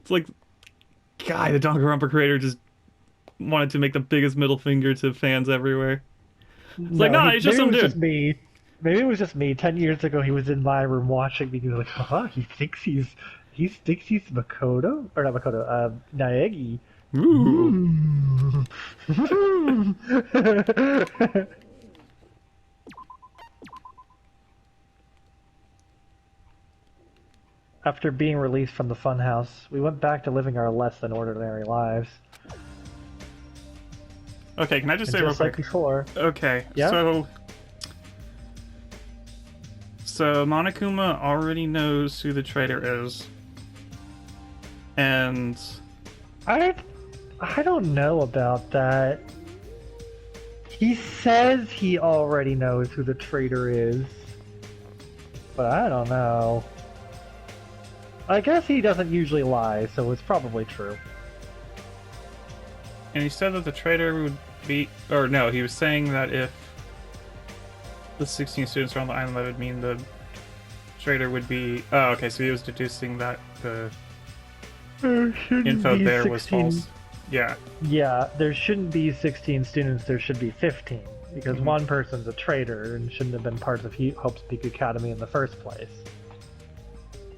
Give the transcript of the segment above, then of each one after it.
It's like, God, the Danganronpa creator just wanted to make the biggest middle finger to fans everywhere. It's like, No, nah, he's just maybe it some was dude. just me. Maybe it was just me. 10 years ago, he was in my room watching me. He was like, "Haha, he thinks he's Makoto or not Makoto, Naegi." Ooh. Mm. After being released from the funhouse, we went back to living our less than ordinary lives. Okay, can I just And say real just like quick? before, Okay, yeah, so Monokuma already knows who the traitor is, and I I don't know about that. He says he already knows who the traitor is, but I don't know. I guess he doesn't usually lie, so it's probably true. he said that the traitor would be, or no, he was saying that if the 16 students are on the island, that would mean the traitor would be. Oh, okay, so he was deducing that the There shouldn't info be there was 16. false. Yeah. Yeah, there shouldn't be 16 students, there should be 15. Because one person's a traitor and shouldn't have been part of Hope's Peak Academy in the first place.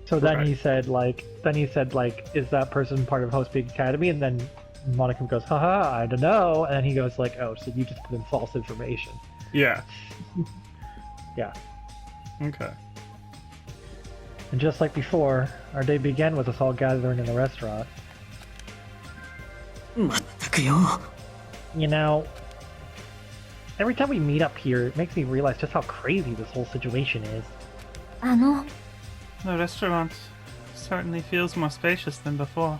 So then Right. he said, is that person part of Hope's Peak Academy? And then Monica goes, haha, I don't know. And then he goes like, oh, so you just put in false information. Yeah. Yeah. Okay. And just like before, our day began with us all gathering in the restaurant. まったくよ。 You know, every time we meet up here, it makes me realize just how crazy this whole situation is. The restaurant certainly feels more spacious than before.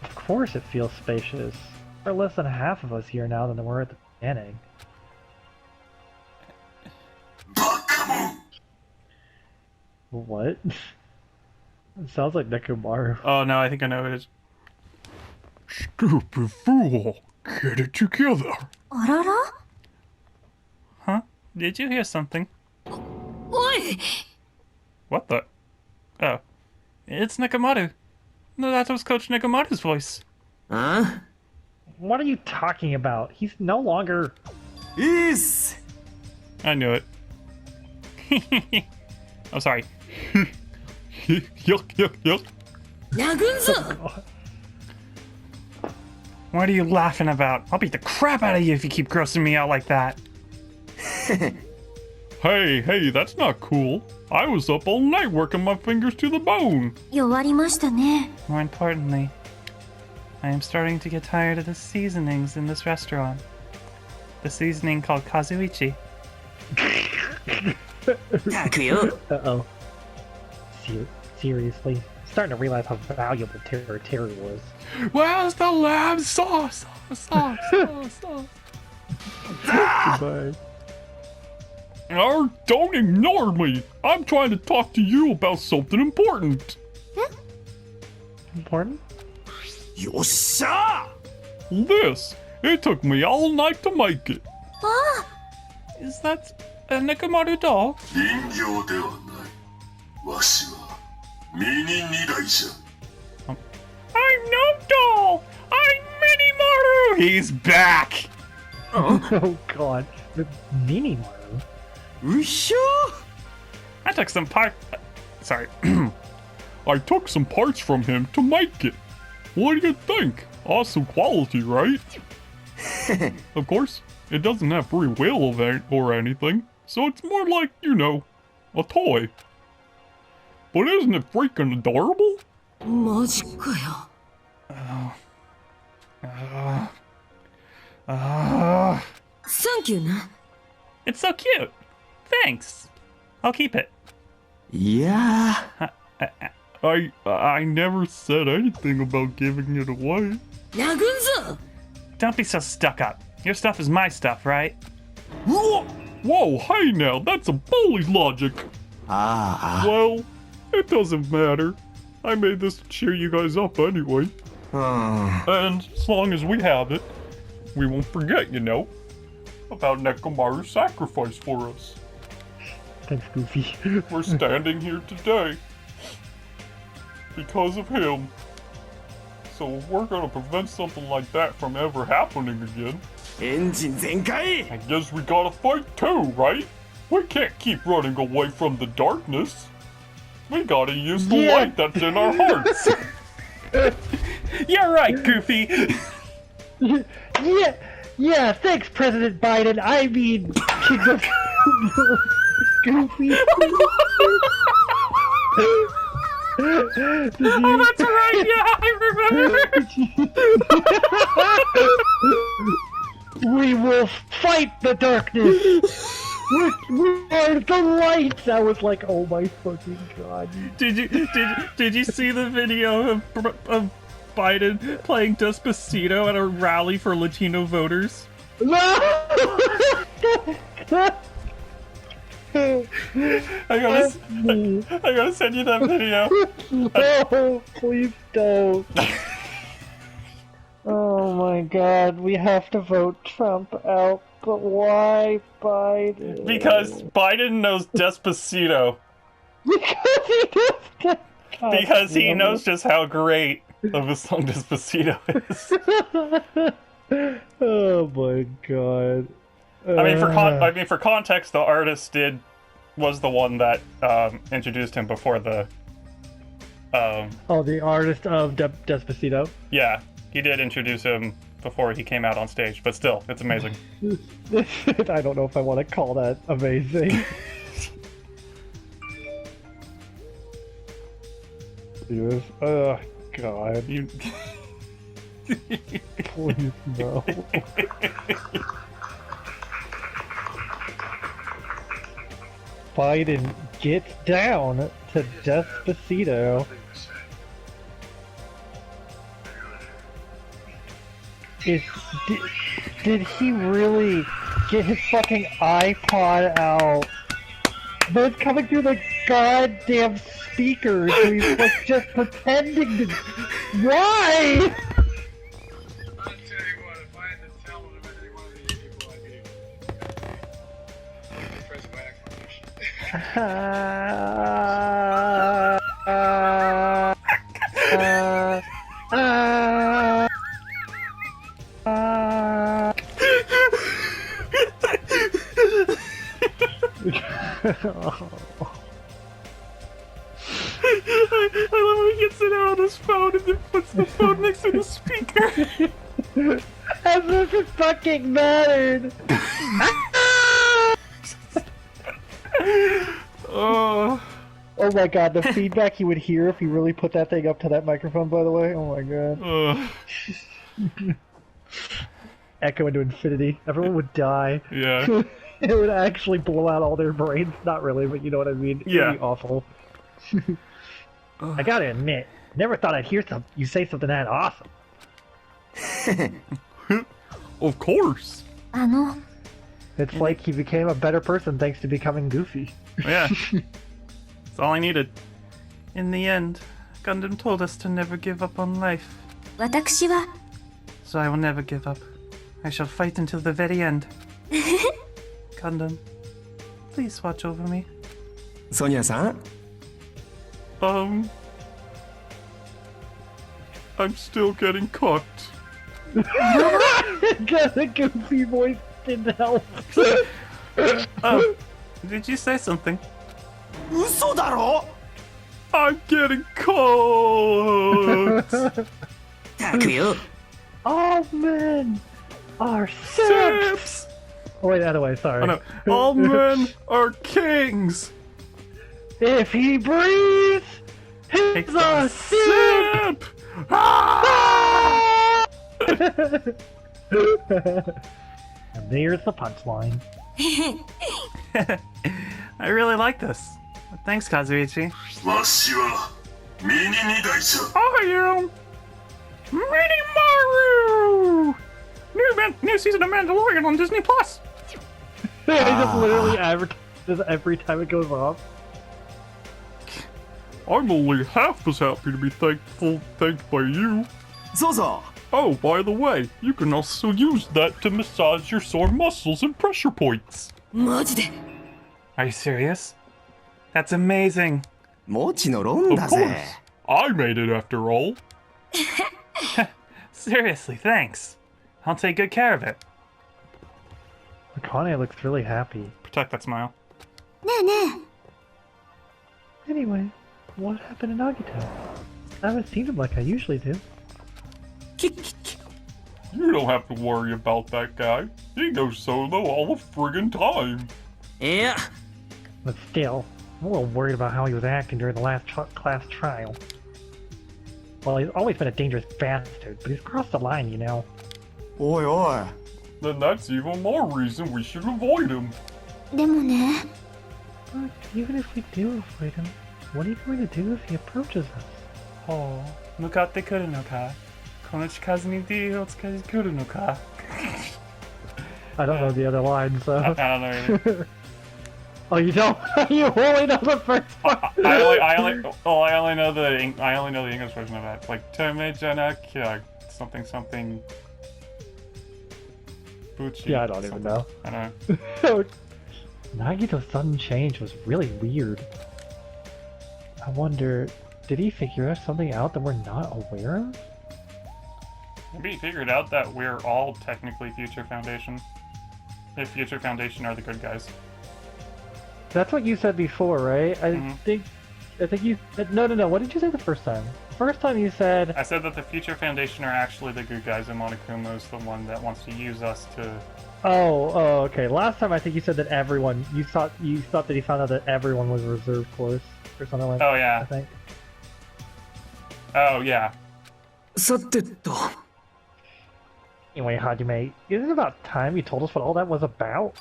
Of course it feels spacious. There are less than half of us here now than there were at the beginning. What? It sounds like Nekomaru. Oh no, I think I know who it is. Stupid fool! Get it together! あらら Huh? Did you hear something? おい What the? Oh. It's Nekomaru. No, that was Coach Nekomaru's voice. あ What are you talking about? He's no longer. いいっす I knew it. I'm sorry. Yuck, yuck, yuck. 殴んぞ What are you laughing about? I'll beat the crap out of you if you keep grossing me out like that. Hey, that's not cool. I was up all night working my fingers to the bone. 弱りましたね More importantly, I am starting to get tired of the seasonings in this restaurant. The seasoning called kazuichi. ったくよ Uh-oh. Seriously? Starting to realize how valuable Terry was. Where's the lamb sauce? Sauce. Goodbye. Oh, don't ignore me. I'm trying to talk to you about something important. Important? よっしゃ This. It took me all night to make it. Is that a Nekomaru doll? 人形ではないわしはミニ二代じゃ I'm no doll! I'm Minimaru! He's back! Oh god. The Minimaru? うっしょ I took some part. Sorry. I took some parts from him to make it. What do you think? Awesome quality, right? Of course, it doesn't have free will or anything, so it's more like, you know, a toy. But isn't it freaking adorable? マジかよ サンキューな It's so cute! Thanks! I'll keep it. いや I never said anything about giving it away. 殴んぞ Don't be so stuck up. Your stuff is my stuff, right? Whoa, hey now, that's a bully logic. あ Well, it doesn't matter. I made this to cheer you guys up anyway. あ And as long as we have it, we won't forget, you know, about Nekomaru's sacrifice for us. Thanks, Goofy. We're standing here today. because of him. So if we're gonna prevent something like that from ever happening again, エンジン全開 I guess we gotta fight too, right? We can't keep running away from the darkness. We gotta use the Yeah. light that's in our hearts. You're right, Goofy. Yeah, thanks, President Biden. I mean, Kingdom Goofy. Oh, that's right. Yeah, I remember. We will fight the darkness. We are the light. I was like, oh my fucking god. Did you see the video of Biden playing Despacito at a rally for Latino voters? No! I gotta send you that video. No, please don't. Oh my god, we have to vote Trump out, but why Biden? Because Biden knows Despacito. Because he does that. God Because he damn knows just how great of a song Despacito is. it. Oh my god. I mean, for context, the artist was the one that introduced him before the. Oh, the artist of Despacito. Yeah, he did introduce him before he came out on stage, but still, it's amazing. I don't know if I want to call that amazing. Yes. Oh god. You. Please no. Biden gets down to Despacito. Did he really get his fucking iPod out? But it's coming through the goddamn speakers. So he's like just pretending to. Why? I'll tell you what, if I had to tell him any one of these people, I'd be press my I love when he gets it out on his phone and then puts the phone next to the speaker. As if it fucking mattered. Oh. Oh my god, the feedback he would hear if he really put that thing up to that microphone, by the way. Oh my god. Echo into infinity. Everyone would die. Yeah. It would actually blow out all their brains. Not really, but you know what I mean. Yeah. It'd be awful. I gotta admit, never thought I'd hear you say something that awesome. Of course. It's like he became a better person thanks to becoming Goofy. Yeah. That's all I needed. In the end, Gundam told us to never give up on life. 私は So I will never give up. I shall fight until the very end. Gundam, please watch over me. ソニアさん I'm still getting cooked. Got the Goofy voice didn't help. Oh, did you say something? 嘘だろ I'm getting cooked. たくよ All men are sips. Sips! Oh wait, the other way, sorry. Oh no. All men are kings. If he breathes, he's Takes a a sip. Sip. And there's the punchline. I really like this. Thanks, Kazuichi. わしはミニ二台じゃ I am Mini Maru! New season of Mandalorian on Disney Plus. They just literally advertise this every time it goes off. I'm only half as happy to be thanked by you. そうそ Oh, by the way, you can also use that to massage your sore muscles and pressure points. うマジで Are you serious? That's amazing. もちのろんだ Of ぜ course. I made it after all. Seriously, thanks. I'll take good care of it. Akane looks really happy. Protect that smile. Anyway, what happened to Nagito? I haven't seen him like I usually do. You don't have to worry about that guy. He goes solo all the friggin' time. いや But still, I'm a little worried about how he was acting during the last class trial. Well, he's always been a dangerous bastard, but he's crossed the line, you know. おいおい Then that's even more reason we should avoid him. でもね、 But even if we do avoid him, what are you going to do if he approaches us? Oh, 向かってくるのかこの近づに D を使ってくるのか I don't know the other line, so... I don't know either. Oh, you don't? You only know the first part? I only know the English version of that. Like Tome Janakia, something something. Buchi. Yeah, I don't even know. I know. Nagito's sudden change was really weird. I wonder, did he figure something out that we're not aware of? Maybe he figured out that we're all technically Future Foundation. If Future Foundation are the good guys. That's what you said before, right? I think you... No. What did you say the first time? First time you said... I said that the Future Foundation are actually the good guys and Monokuma's the one that wants to use us to... Oh, okay. Last time I think you said that everyone... You thought that he found out that everyone was a reserve course or something like that. Oh, yeah. I think. Oh, yeah. さてと Anyway, Hajime, isn't it about time you told us what all that was about?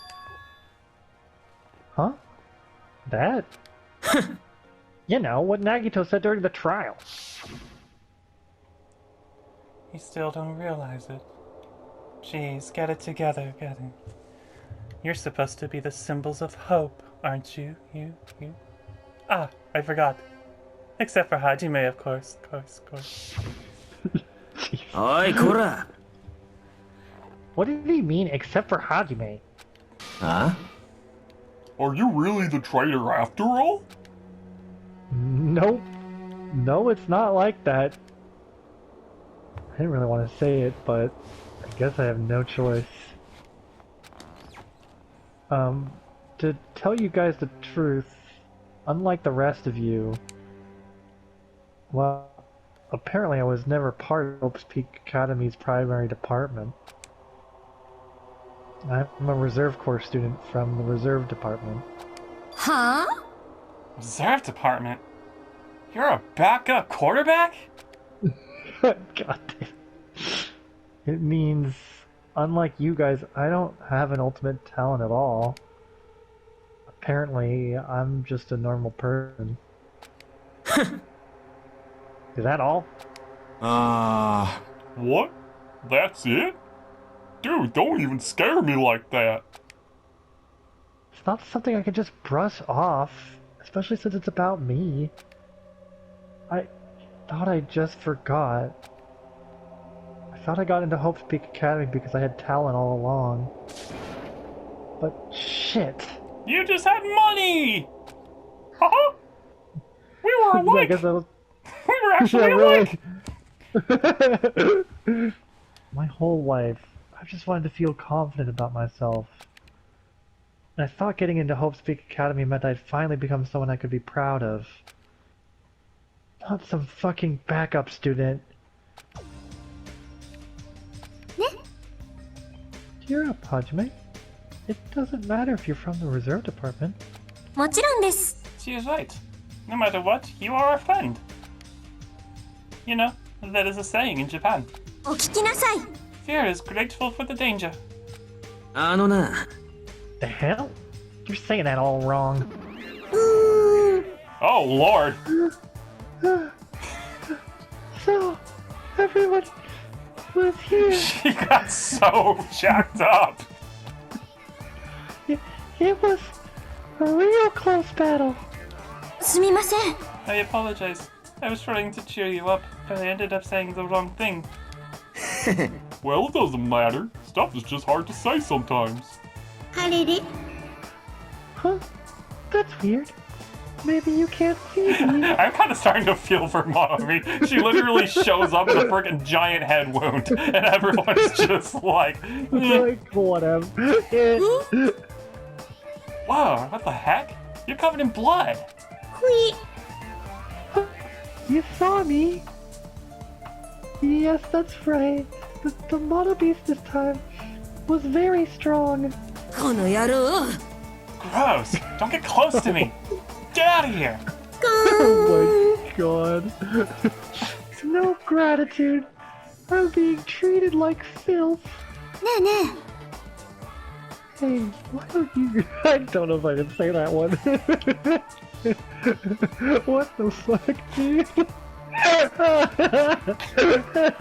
Huh? That? You know, what Nagito said during the trial. You still don't realize it. Jeez, get it together, get it. You're supposed to be the symbols of hope, aren't you? You. Ah, I forgot. Except for Hajime, of course. おいこら What did he mean, except for Hajime? あ Are you really the traitor after all? Nope. No, it's not like that. I didn't really want to say it, but I guess I have no choice. To tell you guys the truth, unlike the rest of you, well, apparently I was never part of Hope's Peak Academy's primary department. I'm a reserve corps student from the reserve department. はぁ Reserve department? You're a backup quarterback? God damn. It means, unlike you guys, I don't have an ultimate talent at all. Apparently, I'm just a normal person. Is that all? あ What? That's it? Dude, don't even scare me like that. It's not something I can just brush off, especially since it's about me. I thought I just forgot. I thought I got into Hope's Peak Academy because I had talent all along. But shit. You just had money! Haha! We were I alike! guess that was... We were actually Yeah, alike! really. My whole life, I've just wanted to feel confident about myself. And I thought getting into Hope's Peak Academy meant I'd finally become someone I could be proud of. Not some fucking backup student. Cheer up, Hajime. It doesn't matter if you're from the reserve department. もちろんです She is right. No matter what, you are our friend. You know, that is a saying in Japan. お聞きなさい Fear is grateful for the danger. あのな The hell? You're saying that all wrong. Oh, Lord. So, everyone was here. She got so jacked up. It was a real close battle. すみません I apologize. I was trying to cheer you up, but I ended up saying the wrong thing. Well, it doesn't matter. Stuff is just hard to say sometimes. あれれ Huh? That's weird. Maybe you can't see me. I'm kind of starting to feel for Monomi. She literally shows up with a freaking giant head wound, and everyone's just like, Like, whatever. whoa, what the heck? You're covered in blood. Hui. You saw me. Yes, that's right. The Mono Beast this time was very strong. この野郎 Gross. Don't get close to me. Get out of here. Oh my god. No gratitude. I'm being treated like filth. ねえね Hey, why don't you... I don't know if I can say that one. What the fuck, dude?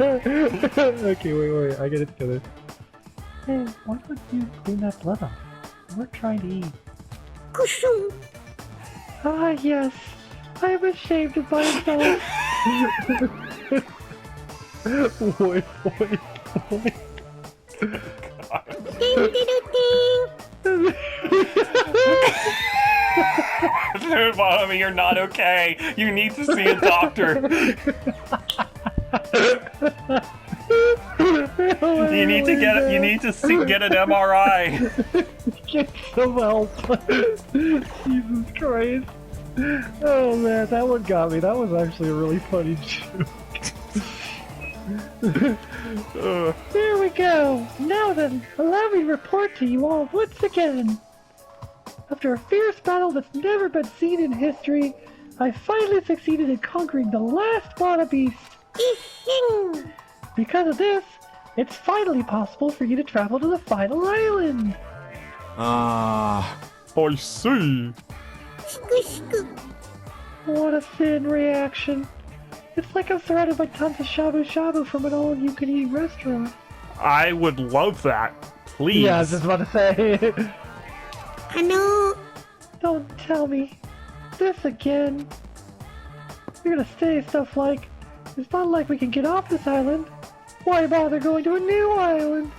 Okay, wait, I get it together. Hey, why don't you clean that blood off? We're trying to eat. えくしゅん Ah, yes. I am ashamed of myself. Wait. ティンティルテ Dude, Monomi, you're not okay. You need to see a doctor. You need to get an MRI. Get some help. Jesus Christ. Oh man, that one got me. That was actually a really funny joke. There we go. Now then, allow me to report to you all once again. After a fierce battle that's never been seen in history, I finally succeeded in conquering the last Mono Beast. ィッヒン Because of this, it's finally possible for you to travel to the final island. Ah. I see. しくしく What a thin reaction. It's like I'm surrounded by tons of shabu shabu from an all-you-can-eat restaurant. I would love that. Please. Yeah, I was just about to say. あの Don't tell me. This again. You're gonna say stuff like, it's not like we can get off this island. Why bother going to a new island?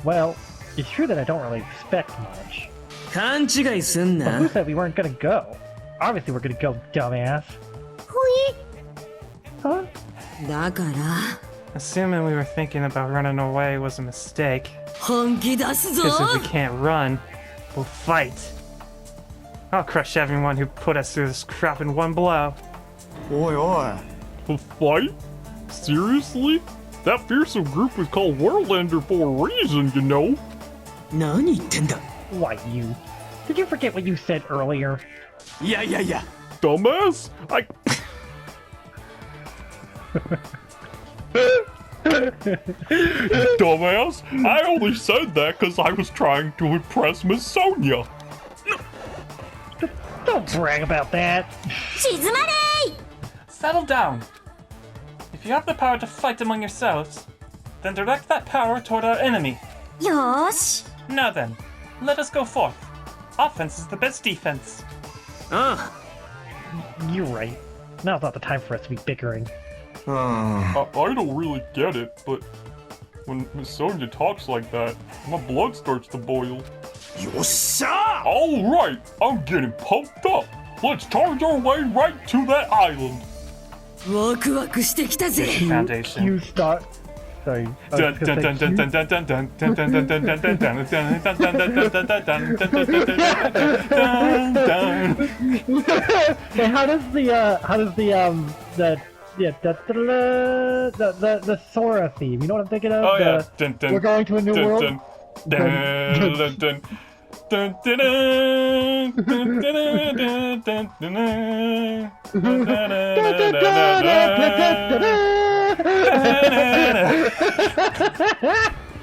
Well, it's true that I don't really expect much. 勘違いすん But な who said we weren't gonna go? Obviously we're gonna go, dumbass. ほ Huh? いだから Assuming we were thinking about running away was a mistake. 本気出すぞ Because if we can't run, we'll fight. I'll crush everyone who put us through this crap in one blow. Oi, oi. A fight? Seriously? That fearsome group was called Worldlander for a reason, you know? 何言ってんだ Why, you? Did you forget what you said earlier? いや Dumbass? Dumbass? I only said that because I was trying to impress Miss Sonia. Don't brag about that. 静まれ Settle down. If you have the power to fight among yourselves, then direct that power toward our enemy. よーし Now then, let us go forth. Offense is the best defense. あ You're right. Now's not the time for us to be bickering. I don't really get it, but when Miss Sonia talks like that, my blood starts to boil. よっしゃ Alright, I'm getting pumped up. Let's charge our way right to that island. ワクワクしてきたぜ Foundation. You start. Sorry. I was Dun, gonna dun, say dun, dun, you- dun, dun, dun, dun, dun, dun, dun, dun, dun, dun, dun, dun, dun, dun, dun. Hey, how does the Sora theme? You know what I'm thinking of? Oh yeah. The- Dun, dun, We're going to a new dun, world. dun, dun, dun, dun. Dun, dun, dun, dun, dun, dun, dun, dun, dun. Dun, dun, dun, dun,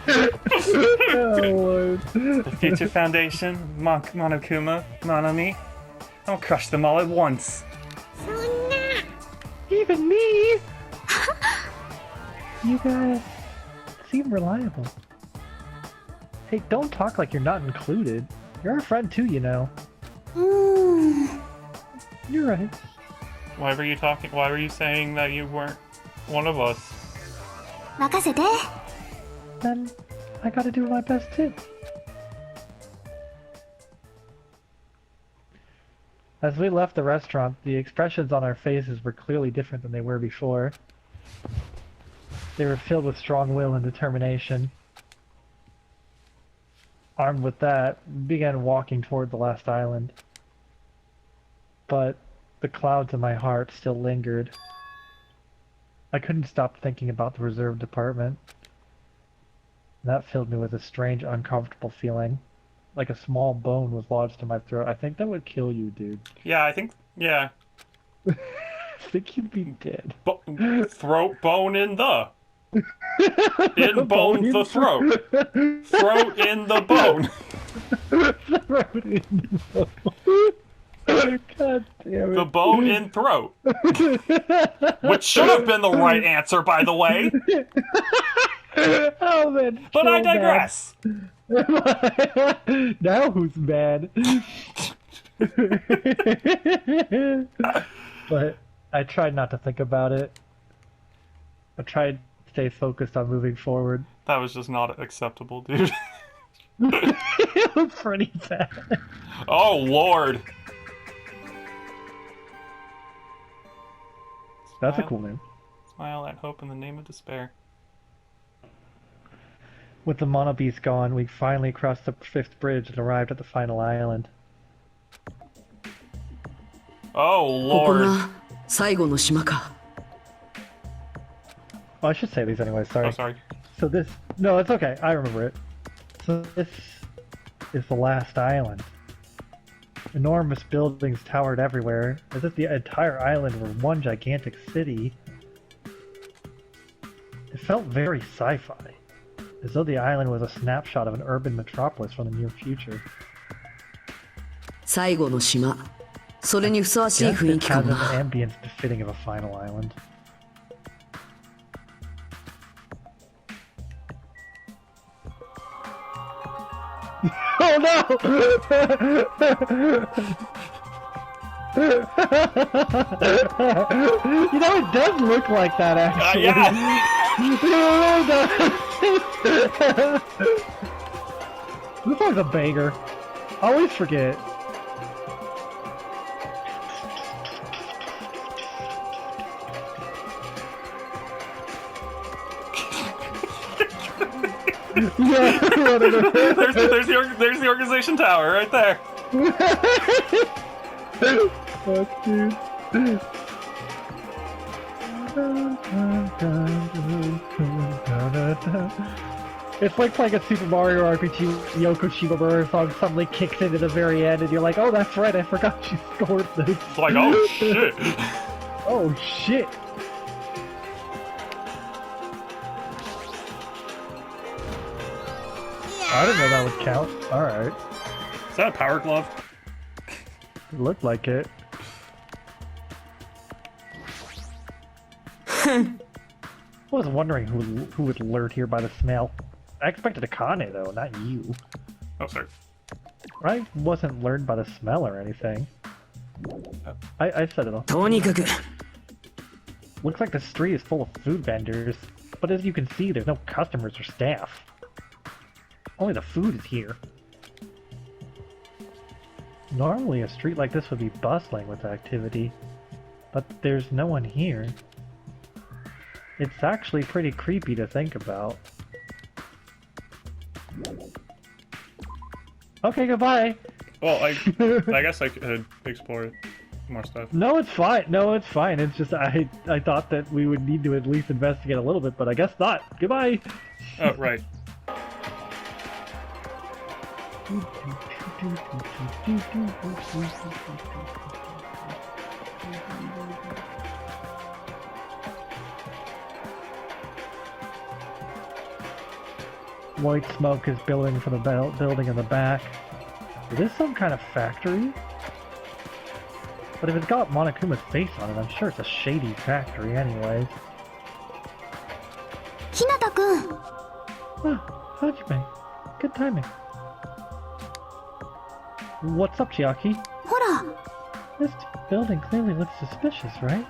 Oh, Lord. The Future Foundation, Monokuma, Monomi. I'll crush them all at once. そんな Even me. You guys seem reliable. Hey, don't talk like you're not included. You're our friend too, you know. うーん You're right. Why were you talking? Why were you saying that you weren't one of us? 任せて Then I gotta do my best too. As we left the restaurant, the expressions on our faces were clearly different than they were before. They were filled with strong will and determination. Armed with that, we began walking toward the last island. But the clouds in my heart still lingered. I couldn't stop thinking about the reserve department. That filled me with a strange, uncomfortable feeling. Like a small bone was lodged in my throat. I think that would kill you, dude. Yeah, I think, yeah. I think you'd be dead. Throat bone in the. In bone the throat. Throat in the bone. Throat in the bone. God damn it. The bone in throat. Which should have been the right answer, by the way. Oh, man. But I digress. Now who's mad? But I tried not to think about it. I tried to stay focused on moving forward. That was just not acceptable, dude. It was pretty bad. Oh, Lord. That's a cool name. Smile at hope in the name of despair. With the Mono Beast gone, we finally crossed the 5th bridge and arrived at the final island. Oh, ここ Lord. が最後の島か。 Oh, I should say these anyway, sorry. Oh, sorry. So this... No, it's okay. I remember it. So this is the last island. Enormous buildings towered everywhere, as if the entire island were one gigantic city. It felt very sci-fi, as though the island was a snapshot of an urban metropolis from the near future. 最後の島。それにふさわしい Yes, 雰囲 it 気か has も an な。 ambience befitting of a final island. Oh no! You know, it does look like that actually. Yeah. It really does. This one's a banger. I always forget. Yeah, there's the organization tower right there. Fuck, dude. It's like playing a Super Mario RPG. Yoko Shimomura song suddenly kicks in at the very end, and you're like, "Oh, that's right, I forgot she scored this." It's like, oh shit. Oh shit. I didn't know that would count. Alright. Is that a power glove? It looked like it. I was wondering who would lurk here by the smell. I expected Akane though, not you. Oh, sorry. I wasn't lured by the smell or anything. I said it all. とにかく Looks like the street is full of food vendors, but as you can see, there's no customers or staff. Only the food is here. Normally a street like this would be bustling with activity, but there's no one here. It's actually pretty creepy to think about. Okay, goodbye! Well, I guess I could explore more stuff. No, it's fine. No, it's fine. It's just I thought that we would need to at least investigate a little bit, but I guess not. Goodbye! Oh, right. White smoke is billowing from the building in the back. Is this some kind of factory? But if it's got Monokuma's face on it, I'm sure it's a shady factory anyways. ひなたくん Ah, Hajime. Good timing. What's up, Chiaki? ほら This building clearly looks suspicious, right?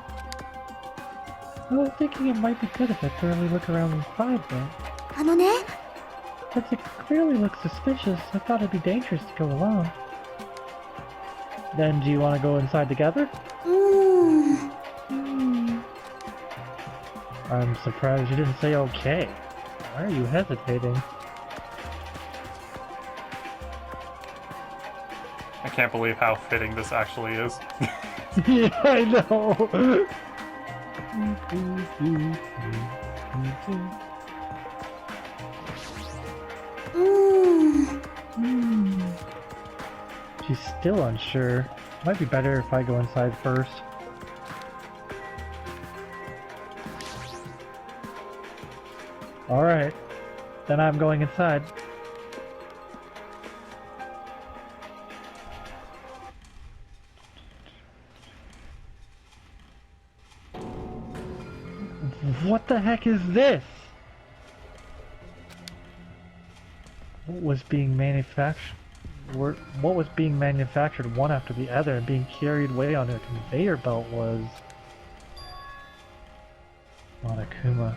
I was thinking it might be good if I thoroughly look around inside, though. あのね Since it clearly looks suspicious, I thought it'd be dangerous to go alone. Then do you want to go inside together? I'm surprised you didn't say okay. Why are you hesitating? I can't believe how fitting this actually is. Yeah, I know. She's still unsure. Might be better if I go inside first. Alright, then I'm going inside. What the heck is this? What was being manufactured? What was being manufactured one after the other and being carried away on a conveyor belt was Monokuma.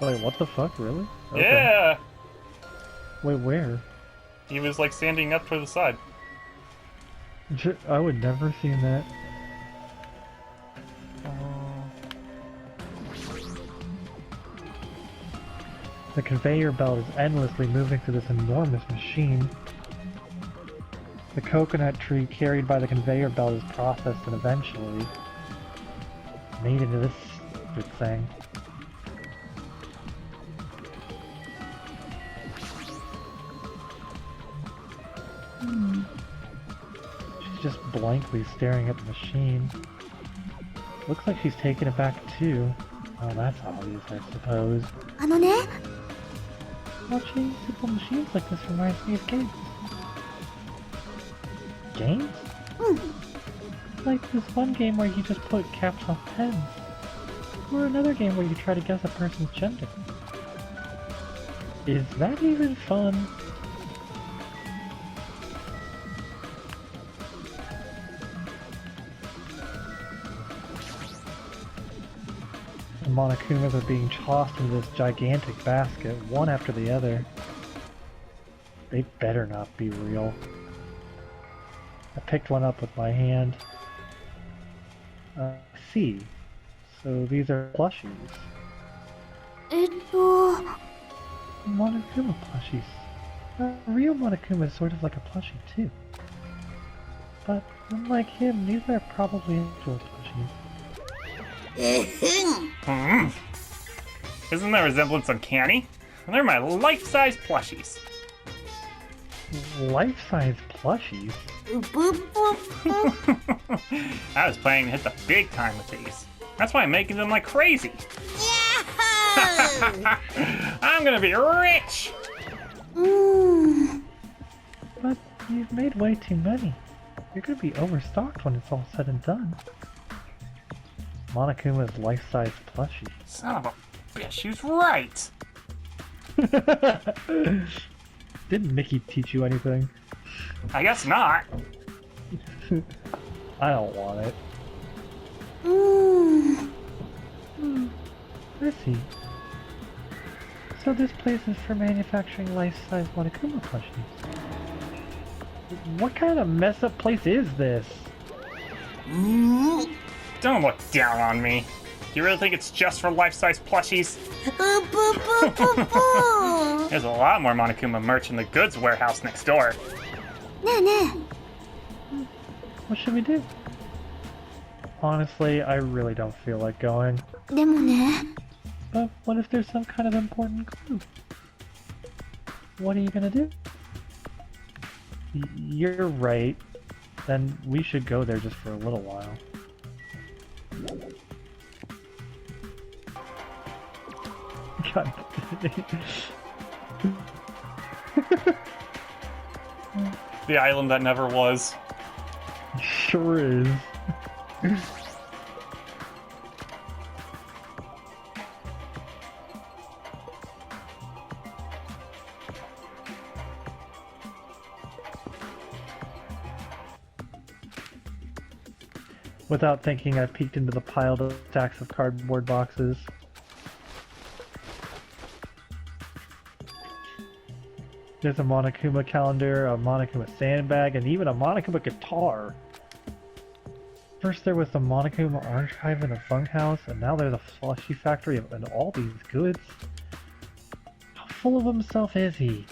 Wait, what the fuck, really? Okay. Yeah! Wait, where? He was like standing up to the side. I would never have seen that. The conveyor belt is endlessly moving through this enormous machine. The coconut tree carried by the conveyor belt is processed and eventually made into this stupid thing. She's just blankly staring at the machine. Looks like she's taken it back too. Oh, that's obvious, I suppose. Watching simple machines like this reminds me of games. Games? Like this one game where you just put caps on pens. Or another game where you try to guess a person's gender. Is that even fun? The Monokumas are being tossed into this gigantic basket, one after the other. They better not be real. I picked one up with my hand. I see. So these are plushies. Monokuma plushies. A real Monokuma is sort of like a plushie too. But unlike him, these are probably actual plushies. Isn't that resemblance uncanny? They're my life-size plushies. Life-size plushies? I was planning to hit the big time with these. That's why I'm making them like crazy. I'm gonna be rich! But you've made way too many. You're gonna be overstocked when it's all said and done. Monokuma's life-size plushie. Son of a bitch, she was right! Didn't Mickey teach you anything? I guess not. I don't want it. I see. So this place is for manufacturing life-size Monokuma plushies. What kind of messed up place is this? Don't look down on me. Do you really think it's just for life-size plushies? There's a lot more Monokuma merch in the goods warehouse next door. What should we do? Honestly, I really don't feel like going. But what if there's some kind of important clue? What are you gonna do? You're right. Then we should go there just for a little while. God. The island that never was. Sure is. Without thinking, I peeked into the pile of stacks of cardboard boxes. There's a Monokuma calendar, a Monokuma sandbag, and even a Monokuma guitar. First there was the Monokuma archive in a bunkhouse, and now there's a slushy factory and all these goods. How full of himself is he?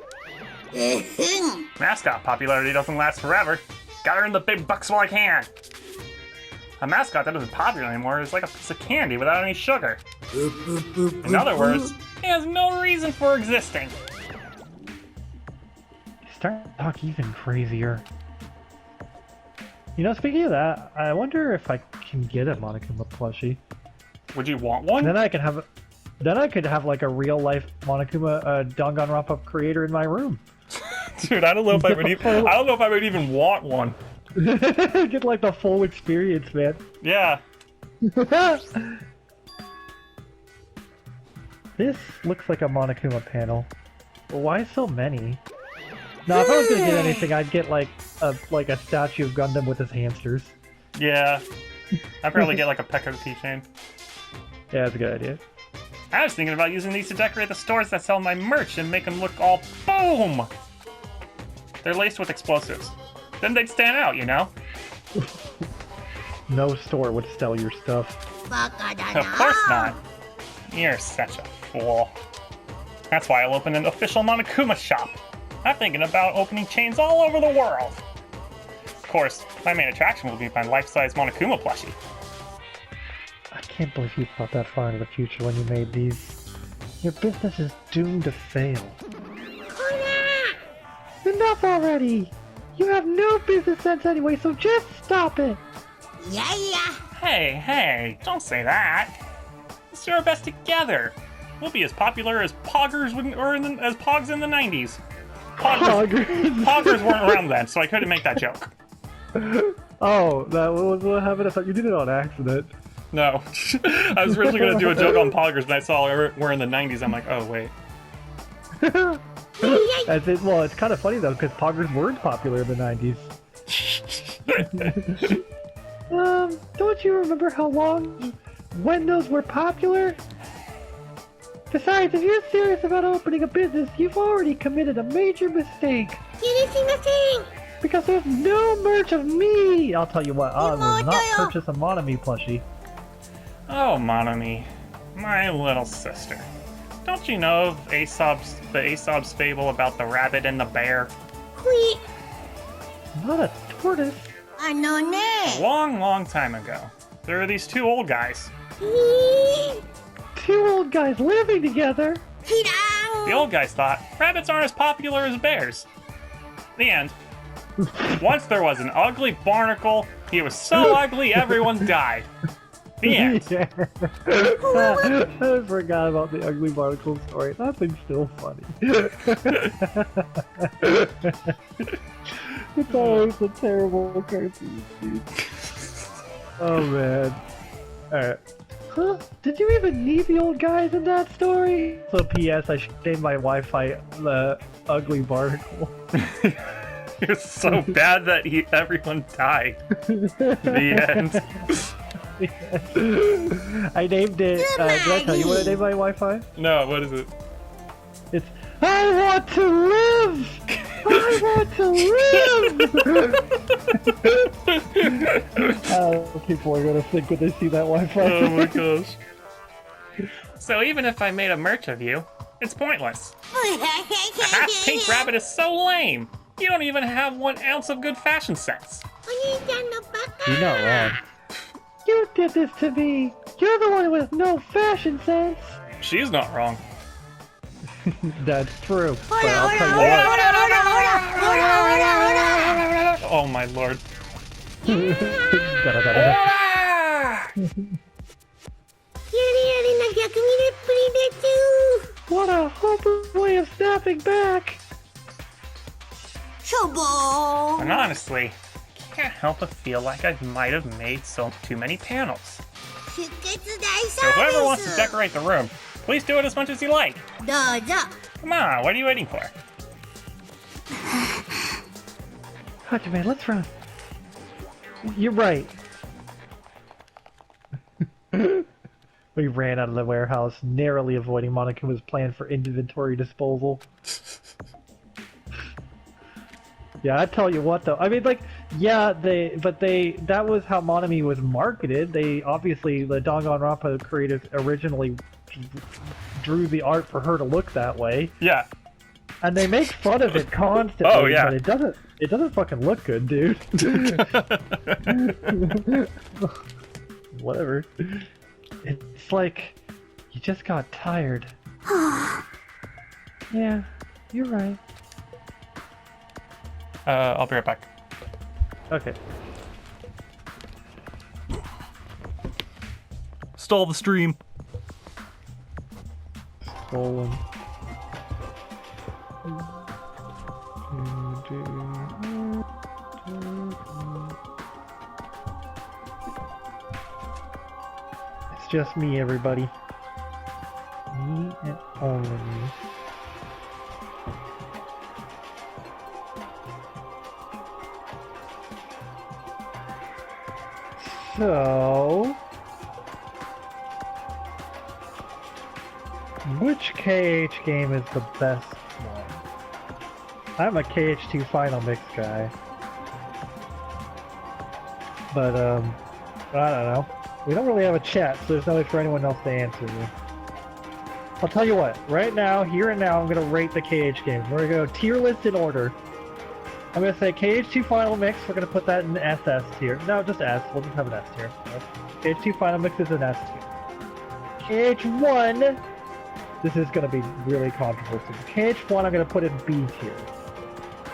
Mascot popularity doesn't last forever. Gotta earn the big bucks while I can. A mascot that isn't popular anymore is like a piece of candy without any sugar. In other words, it has no reason for existing. He's starting to talk even crazier. You know, speaking of that, I wonder if I can get a Monokuma plushie. Would you want one? Then I could have like a real life Monokuma Danganronpa creator in my room. Dude, I don't know if I would even want one. Get like the full experience, man. Yeah. This looks like a Monokuma panel. Well, why so many? Now, if I was gonna get anything, I'd get like a statue of Gundam with his hamsters. Yeah. I'd probably get like a Pekka keychain. Yeah, that's a good idea. I was thinking about using these to decorate the stores that sell my merch and make them look all boom! They're laced with explosives. Then they'd stand out, you know? No store would sell your stuff. Of course not. You're such a fool. That's why I'll open an official Monokuma shop. I'm thinking about opening chains all over the world. Of course, my main attraction will be my life-size Monokuma plushie. I can't believe you thought that far into the future when you made these. Your business is doomed to fail. Enough already! You have no business sense anyway, so just stop it! Hey, don't say that. Let's do our best together. We'll be as popular as Poggers as Pogs in the 90s. Poggers weren't around then, so I couldn't make that joke. Oh, that was what happened? I thought you did it on accident. No. I was originally going to do a joke on Poggers, but I saw we're in the 90s. I'm like, oh, wait. Well, it's kind of funny though, because Poggers weren't popular in the 90s. Don't you remember when those were popular? Besides, if you're serious about opening a business, you've already committed a major mistake. Because there's no merch of me! I'll tell you what, I will not purchase a Monomi plushie. Oh, Monomi. My little sister. Don't you know of the Aesop's fable about the rabbit and the bear? Not a tortoise. A long time ago, there were these two old guys. Two old guys living together? The old guys thought rabbits aren't as popular as bears. The end. Once there was an ugly barnacle. He was so ugly everyone died. The end. Yeah. I forgot about the ugly barnacle story. That thing's still funny. It's always a terrible cartoon, dude. Oh man. Alright. Huh? Did you even need the old guys in that story? So P.S. I should name my Wi-Fi the ugly barnacle. It was so bad that everyone died. The end. I named it. Did I tell you what I named my Wi-Fi? No, what is it? It's I want to live! I want to live! People are gonna think when they see that Wi-Fi. Oh my gosh. So even if I made a merch of you, it's pointless. A half-pink rabbit is so lame. You don't even have 1 ounce of good fashion sense. You're not wrong. You did this to me. You're the one with no fashion sense. She's not wrong. That's true. But I'll tell you what. Oh my lord. What a hopeless way of snapping back. And honestly, I can't help but feel like I might have made too many panels. So whoever wants to decorate the room, please do it as much as you like. Come on, what are you waiting for? Hajime, let's run. You're right. We ran out of the warehouse, narrowly avoiding Monokuma's plan for inventory disposal. Yeah, I tell you what though. I mean, like, yeah, that was how Monami was marketed. They obviously, the Danganronpa creators originally drew the art for her to look that way. Yeah. And they make fun of it constantly. Oh, yeah. But it doesn't fucking look good, dude. Whatever. It's like you just got tired. Yeah, you're right. I'll be right back. Okay. Stall the stream. Stolen. It's just me, everybody. Me and only me. So, which KH game is the best one? I'm a KH2 Final Mix guy. But, I don't know. We don't really have a chat, so there's no way for anyone else to answer you. I'll tell you what, right now, here and now, I'm gonna rate the KH games. We're gonna go tier list in order. I'm gonna say KH2 Final Mix, we're gonna put that in SS tier. No, just S, we'll just have an S tier. KH2 Final Mix is an S tier. KH1, this is gonna be really controversial. KH1 I'm gonna put in B tier.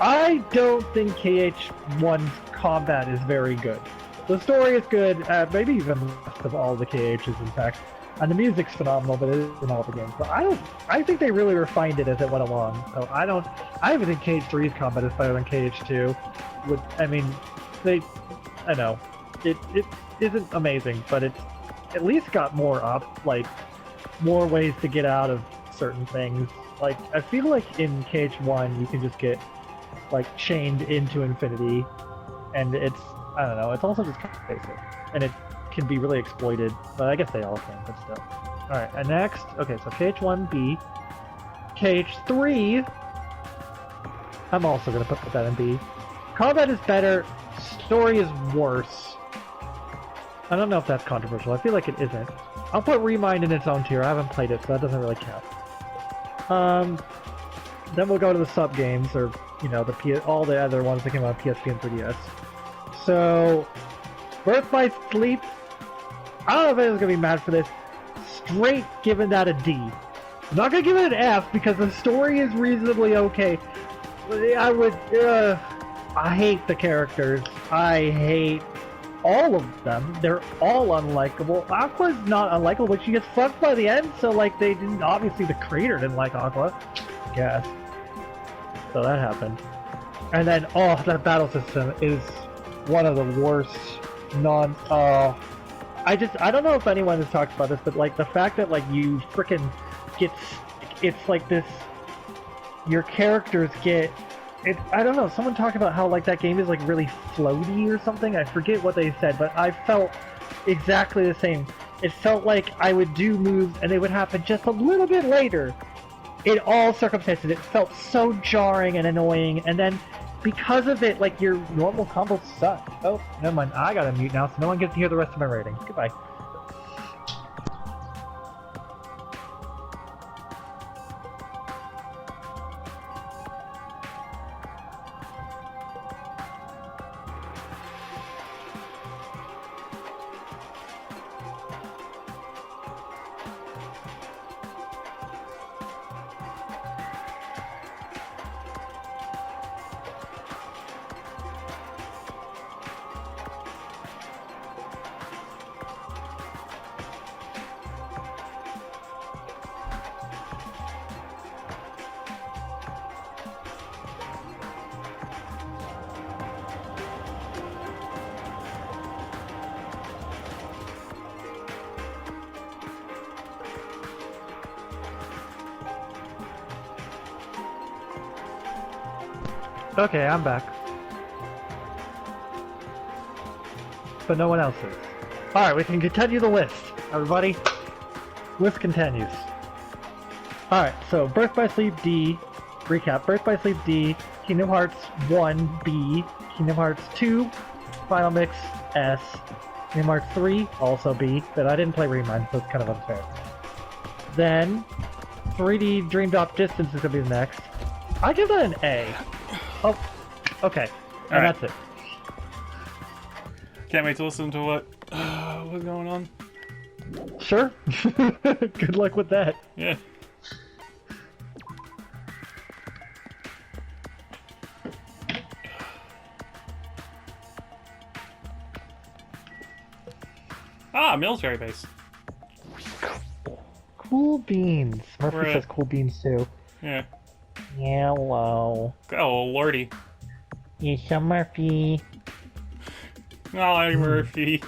I don't think KH1's combat is very good. The story is good, maybe even less of all the KHs in fact. And the music's phenomenal, but it isn't all the games. So I think they really refined it as it went along. So I even think KH3's combat is better than KH2. It isn't amazing, but it's at least got more up, like, more ways to get out of certain things. Like, I feel like in KH1 you can just get, like, chained into infinity, and it's, I don't know, it's also just kind of basic. And it can be really exploited, but I guess they all can, but still. Alright, and next, okay, so KH1B. KH3, I'm also gonna put that in B. Combat is better, story is worse. I don't know if that's controversial, I feel like it isn't. I'll put Remind in its own tier, I haven't played it, so that doesn't really count. Then we'll go to the sub-games, or, you know, all the other ones that came out on PSP and 3DS. So, Birth by Sleep, I don't know if anyone's gonna be mad for this. Straight giving that a D. I'm not gonna give it an F because the story is reasonably okay. I hate the characters. I hate all of them. They're all unlikable. Aqua's not unlikable, but she gets fucked by the end, so like they didn't, obviously the creator didn't like Aqua. I guess. So that happened. And then, oh, that battle system is one of the worst I don't know if anyone has talked about this, but like the fact that like you frickin' it's like this, your characters get, I don't know, someone talked about how like that game is like really floaty or something, I forget what they said, but I felt exactly the same. It felt like I would do moves and they would happen just a little bit later. In all circumstances, it felt so jarring and annoying, and then because of it, like, your normal combos suck. Oh, never mind. I gotta mute now, so no one gets to hear the rest of my rating. Goodbye. Okay, I'm back. But no one else is. Alright, we can continue the list. everybody. List continues. Alright, so Birth by Sleep D. Recap. Birth by Sleep D. Kingdom Hearts 1 B. Kingdom Hearts 2. Final Mix S. Kingdom Hearts 3, also B, but I didn't play Remind, so it's kind of unfair. Then, 3D Dream Drop Distance is going to be the next. I give that an A. Oh, okay. And Alright. that's it. Can't wait to listen to what's going on. Sure. Good luck with that. Yeah. Ah, military base. Cool beans. Murphy We're- says cool beans too. Yeah. Hello. Oh, lordy. It's Murphy. Hi, Murphy.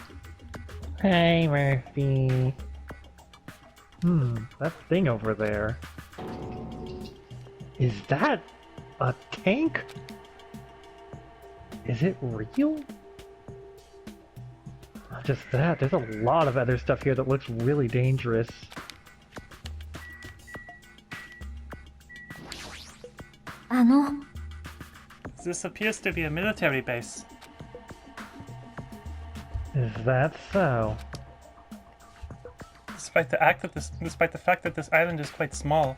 Hey, Murphy. That thing over there. Is that a tank? Is it real? Not just that, there's a lot of other stuff here that looks really dangerous. This appears to be a military base. Is that so? Despite the fact that this island is quite small,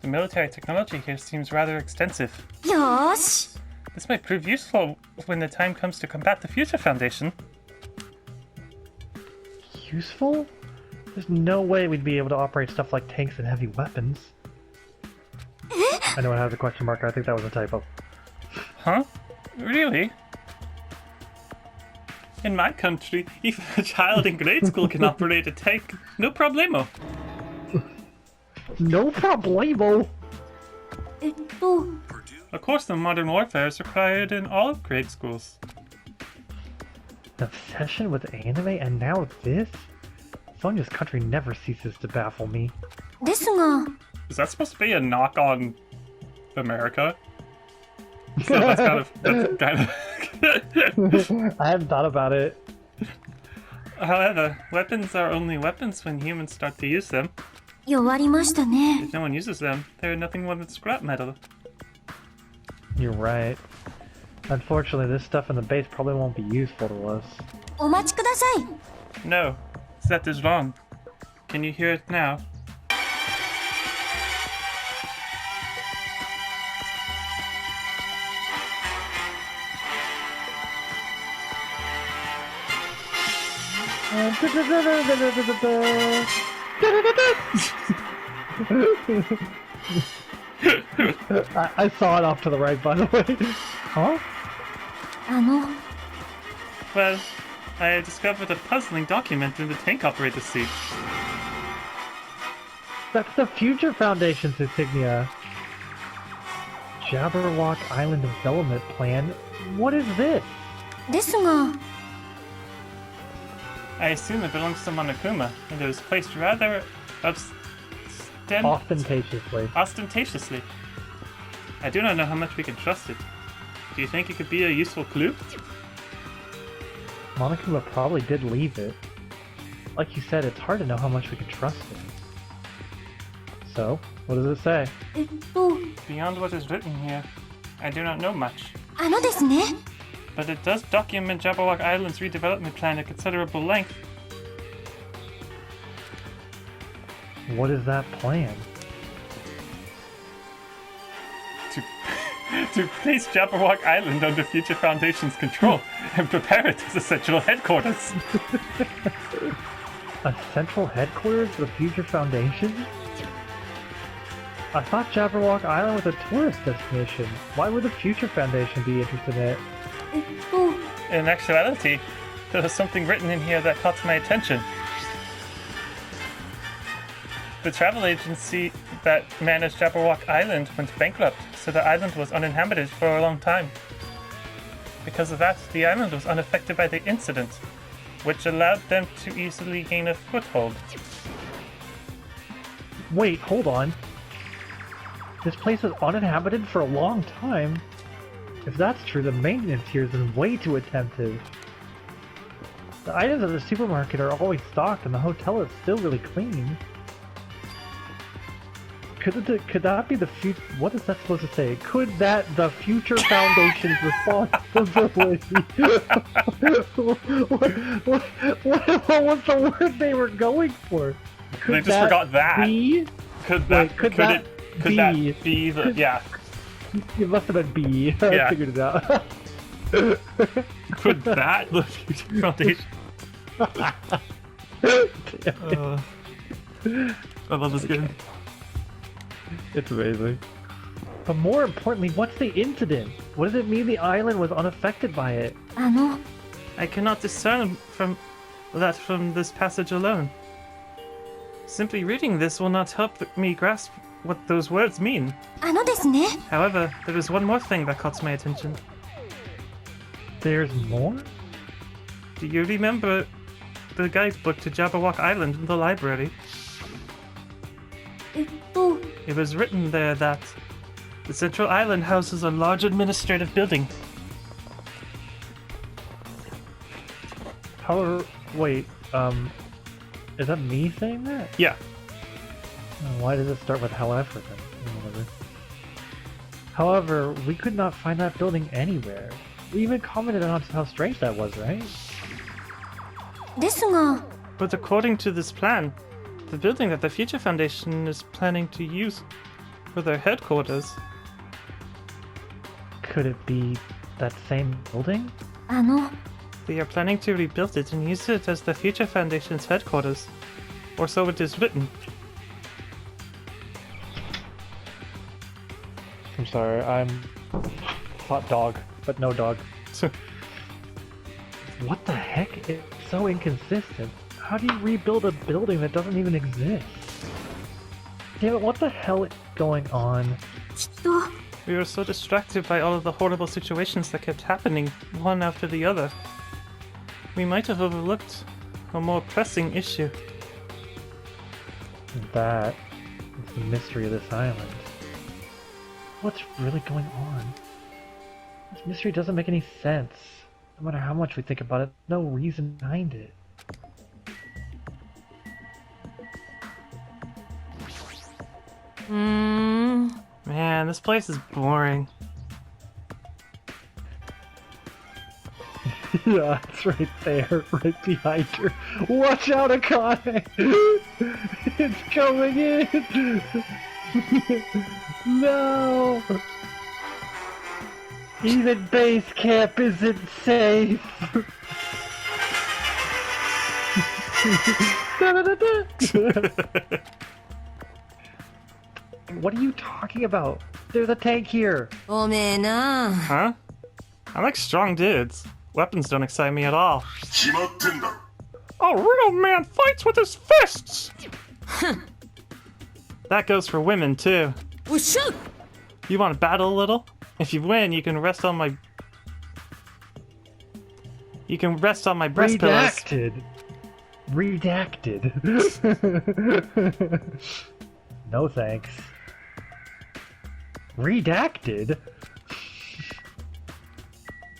the military technology here seems rather extensive. よーし This might prove useful when the time comes to combat the Future Foundation. Useful? There's no way we'd be able to operate stuff like tanks and heavy weapons. I know it has a question mark, I think that was a typo. Huh? Really? In my country, even a child in grade school can operate a tank, no problemo. No problemo! えっと Of course, the modern warfare is required in all of grade schools. An obsession with anime and now this? Sonia's country never ceases to baffle me. ですが Is that supposed to be a knock on America? So that's kind of. I hadn't thought about it. However, weapons are only weapons when humans start to use them. 弱りましたね If no one uses them, they're nothing more than scrap metal. You're right. Unfortunately, this stuff in the base probably won't be useful to us. お待ちください No, that is wrong. Can you hear it now? I saw it off to the right, by the way. Huh? あの Well, I discovered a puzzling document in the tank operator's seat. That's the Future Foundation's insignia. Jabberwock Island Development Plan? What is this? ですが I assume it belongs to Monokuma, and it was placed rather ostentatiously. I do not know how much we can trust it. Do you think it could be a useful clue? Monokuma probably did leave it. Like you said, it's hard to know how much we can trust it. So, what does it say? えっと Beyond what is written here, I do not know much. あのですね But it does document Jabberwock Island's redevelopment plan at considerable length. What is that plan? To place Jabberwock Island under Future Foundation's control and prepare it as a central headquarters. A central headquarters for the Future Foundation? I thought Jabberwock Island was a tourist destination. Why would the Future Foundation be interested in it? えっと In actuality, there was something written in here that caught my attention. The travel agency that managed Jabberwock Island went bankrupt, so the island was uninhabited for a long time. Because of that, the island was unaffected by the incident, which allowed them to easily gain a foothold. Wait, hold on. This place was uninhabited for a long time. If that's true, the maintenance here has been way too attentive. The items at the supermarket are always stocked, and the hotel is still really clean. Could that be the future? What is that supposed to say? Could that the future foundation's responsibility? what was the word they were going for? Could They just forgot that. Be? Could that? Could that be? be the? Yeah. It must have been B. Yeah. I figured it out. Could that the future foundation? I love this game. It's amazing. But more importantly, what's the incident? What does it mean the island was unaffected by it? I cannot discern from this passage alone. Simply reading this will not help me grasp what those words mean. ですね。 However, there is one more thing that caught my attention. There's more? Do you remember the guidebook to Jabberwock Island in the library? It was written there that the central island houses a large administrative building. Wait, is that me saying that? Yeah. Why does it start with however then? Whatever. However, we could not find that building anywhere. We even commented on how strange that was, right? ですが、 But according to this plan, the building that the Future Foundation is planning to use for their headquarters. Could it be that same building? They are planning to rebuild it and use it as the Future Foundation's headquarters. Or so it is written. I'm sorry, I'm hot dog, but no dog. What the heck? It's so inconsistent. How do you rebuild a building that doesn't even exist? Damn it, what the hell is going on? きっと、 We were so distracted by all of the horrible situations that kept happening, one after the other. We might have overlooked a more pressing issue. That is the mystery of this island. What's really going on? This mystery doesn't make any sense. No matter how much we think about it, no reason behind it. Man, this place is boring. Yeah, it's right there, right behind her. Watch out, Akane! It's coming in! No! Even base camp isn't safe! What are you talking about? There's a tank here! おめえな。 Huh? I like strong dudes. Weapons don't excite me at all. 決まってんだろ A real man fights with his fists! That goes for women, too. おっしゃ You want to battle a little? If you win, you can rest on my... You can rest on my breast pillows. Redacted. No thanks. Redacted?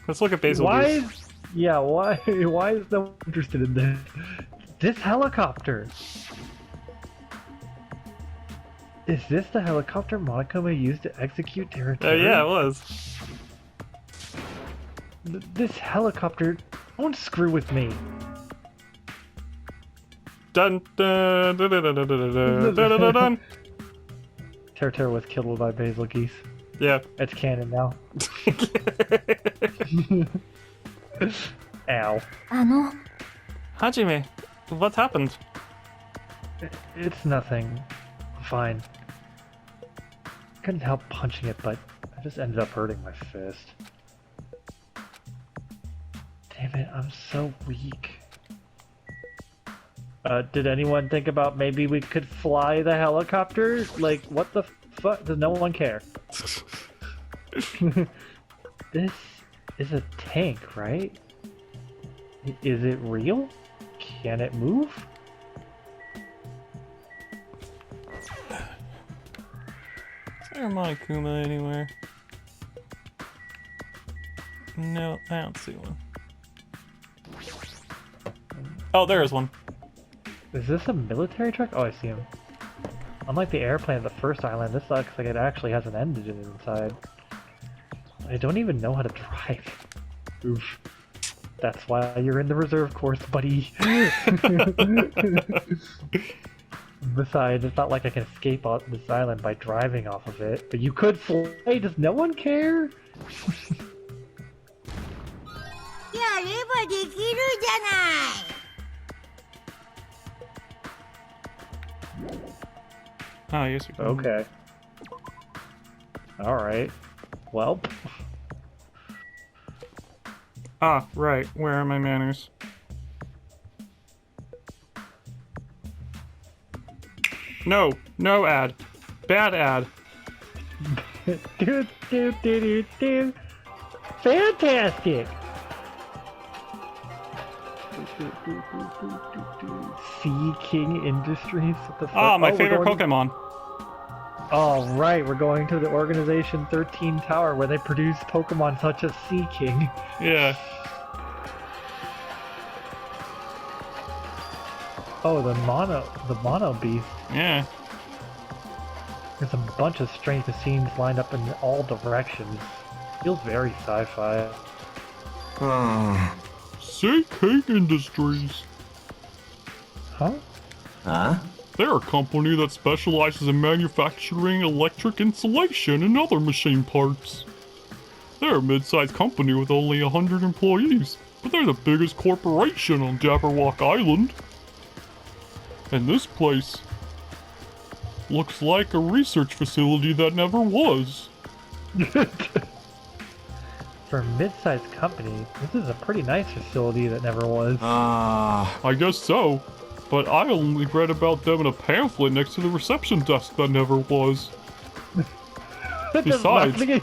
Let's look at Basil Why Goose. is... Yeah, why is no one interested in this? This helicopter! Is this the helicopter Monokuma used to execute territory? Yeah, it was. This helicopter... Don't screw with me. Dun dun dun dun dun dun dun dun dun dun dun. Terra was killed by Basil Geese. Yeah. It's canon now. Ow. あの、 Hajime, what happened? It's nothing. I'm fine. Couldn't help punching it, but I just ended up hurting my fist. Damn it, I'm so weak. Did anyone think about maybe we could fly the helicopter? Like, what the fuck? Does no one care? This is a tank, right? Is it real? Can it move? Is there a Monokuma anywhere? No, I don't see one. Oh, there is one. Is this a military truck? Oh, I see him. Unlike the airplane at the first island, this looks like it actually has an engine inside. I don't even know how to drive. Oof. That's why you're in the reserve course, buddy. Besides, it's not like I can escape off this island by driving off of it. But you could fly. Does no one care? やればできるじゃない。 Oh, yes, you can. Okay. Alright. Well. Ah, right. Where are my manners? No. No ad. Bad ad. Do. Fantastic! Sea King Industries? What the fuck? Ah, my we're favorite going to- Pokemon. Oh, right, we're going to the Organization 13 Tower where they produce Pokemon such as Sea King. Yeah. Oh, the Mono Beast. Yeah. There's a bunch of strange machines lined up in all directions. Feels very sci-fi. Sea King Industries. Huh? They're a company that specializes in manufacturing electric insulation and other machine parts. They're a mid-sized company with only 100 employees, but they're the biggest corporation on Jabberwock Island. And this place looks like a research facility that never was. For a mid-sized company, this is a pretty nice facility that never was. I guess so, but I only read about them in a pamphlet next to the reception desk that never was. Besides, the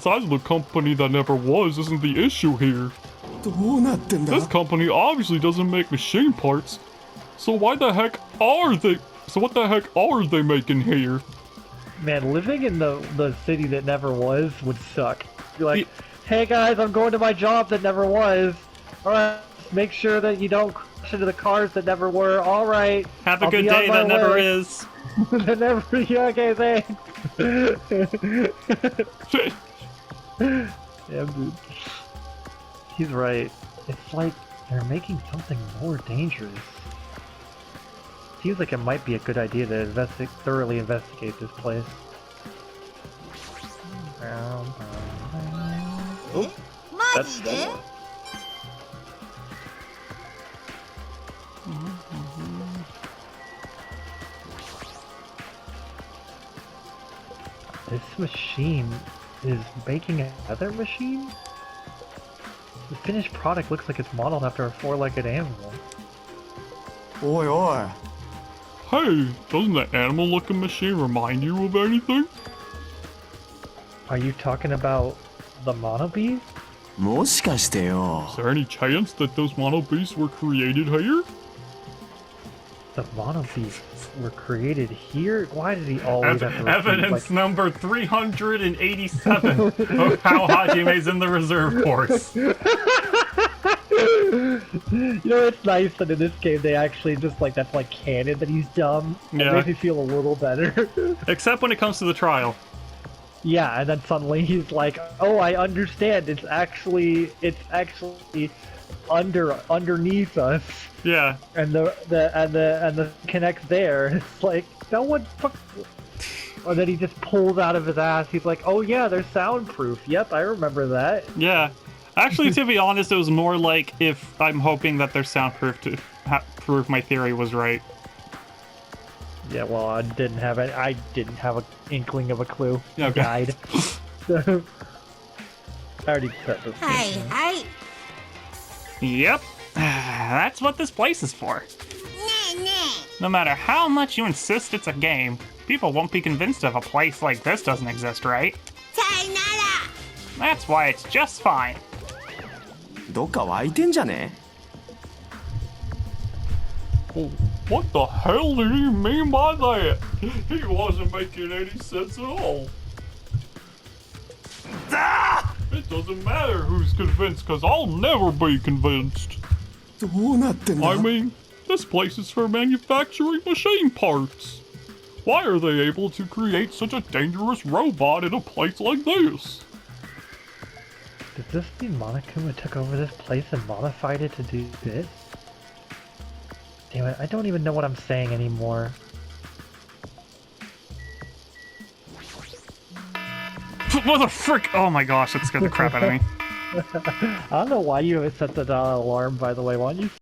size of the company that never was isn't the issue here. This company obviously doesn't make machine parts, so what the heck are they making here? Man, living in the city that never was would suck. Be like, hey guys, I'm going to my job that never was. Alright, make sure that you don't crash into the cars that never were. Alright. Have a good day that never is. That never, yeah, okay, thanks. Yeah, dude. He's right. It's like they're making something more dangerous. Seems like it might be a good idea to thoroughly investigate this place. Oh, マジで？ this machine is making another machine? The finished product looks like it's modeled after a four-legged animal. Hey, doesn't that animal-looking machine remind you of anything? Are you talking about the Mono Beast? もしかしてよ Is there any chance that those mono beasts were created here? The Mono Beasts were created here? Why did he always have to repeat, Evidence number 387 of how Hajime's in the reserve course. You know, it's nice that in this game they actually just like, that's like canon that he's dumb. It Yeah. makes me feel a little better. Except when it comes to the trial. Yeah, and then suddenly he's like, oh, I understand. It's actually underneath us. Yeah. And the connects there. It's like, no one fuck. Or then he just pulls out of his ass. He's like, oh yeah, they're soundproof. Yep, I remember that. Yeah. Actually, to be honest, it was more like if I'm hoping that they're soundproof to prove my theory was right. Yeah, well, I didn't have an inkling of a clue. He Okay. died. So, I already said this. はいはい。ね Yep. That's what this place is for. えね No matter how much you insist it's a game, people won't be convinced of a place like this doesn't exist, right? え。さよなら。 That's why it's just fine. どっか湧いてんじゃね What the hell did he mean by that? He wasn't making any sense at all. It doesn't matter who's convinced, cause I'll never be convinced. どうなってんだ I mean, this place is for manufacturing machine parts. Why are they able to create such a dangerous robot in a place like this? Does this mean Monokuma took over this place and modified it to do this? Damn it, I don't even know what I'm saying anymore. What the frick? Oh my gosh, that scared the crap out of me. I don't know why you haven't set the alarm, by the way. Why don't you